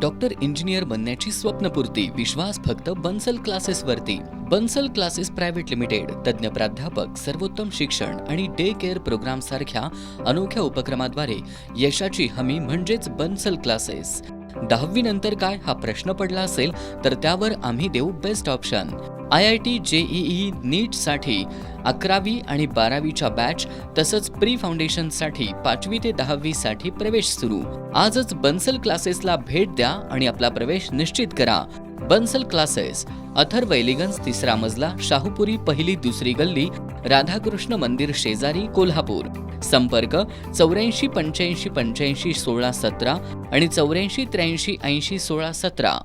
Doctor engineer बनण्याची स्वप्नपूर्ती विश्वास फक्त बन्सल क्लासेसवरती. Bansal classes private limited. तज्ज्ञ प्राध्यापक, सर्वोत्तम शिक्षण आणि डे केअर प्रोग्राम सारख्या अनोख्या उपक्रमाद्वारे यशाची हमी म्हणजेच बन्सल क्लासेस. 10वी नंतर काय हा प्रश्न पडला असेल तर त्यावर आम्ही देऊ बेस्ट ऑप्शन. IIT JEE नीटसाठी 11वी आणि 12वीच्या बॅच तसंच प्री फाउंडेशनसाठी 5वी ते 10वी साठी प्रवेश सुरू. आजच बन्सल क्लासेसला भेट द्या आणि आपला प्रवेश निश्चित करा. बन्सल क्लासेस, अथर्व एलिगन्स, 3रा मजला, शाहूपुरी, 1ली-2री गल्ली, राधाकृष्ण मंदिर शेजारी, कोल्हापूर. संपर्क 84 85 85 16 17 आणि 84 83 80 16 17.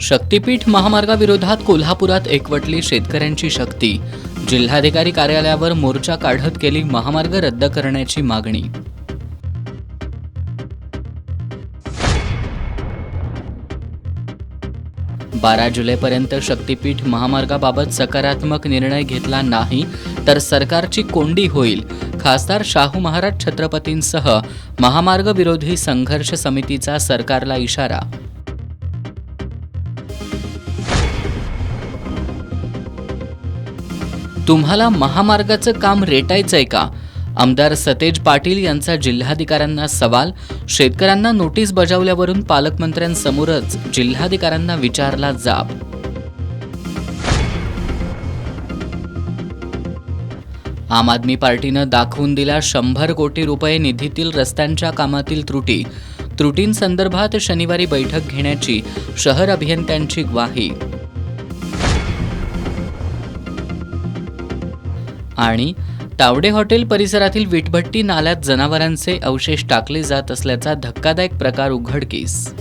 शक्तीपीठ महामार्गाविरोधात कोल्हापुरात एकवटली शेतकऱ्यांची शक्ती. जिल्हाधिकारी कार्यालयावर मोर्चा काढत केली महामार्ग रद्द करण्याची मागणी. बारा जुलैपर्यंत शक्तीपीठ महामार्गाबाबत सकारात्मक निर्णय घेतला नाही तर सरकारची कोंडी होईल. खासदार शाहू महाराज छत्रपतींसह महामार्ग विरोधी संघर्ष समितीचा सरकारला इशारा. तुम्हाला महामार्गाचं काम रेटायचंय का? आमदार सतेज पाटील यांचा जिल्हाधिकाऱ्यांना सवाल. शेतकऱ्यांना नोटीस बजावल्यावरून पालकमंत्र्यांसमोरच जिल्हाधिकाऱ्यांना विचारला जाब. आम आदमी पार्टीनं दाखवून दिला 100 कोटी रुपये निधीतील रस्त्यांच्या कामातील त्रुटी. त्रुटींसंदर्भात शनिवारी बैठक घेण्याची शहर अभियंत्यांची ग्वाही. आणि तावडे हॉटेल परिसरातील वीटभट्टी नाल्यात जनावरांचे अवशेष टाकले जात असल्याचा धक्कादायक प्रकार उघडकीस.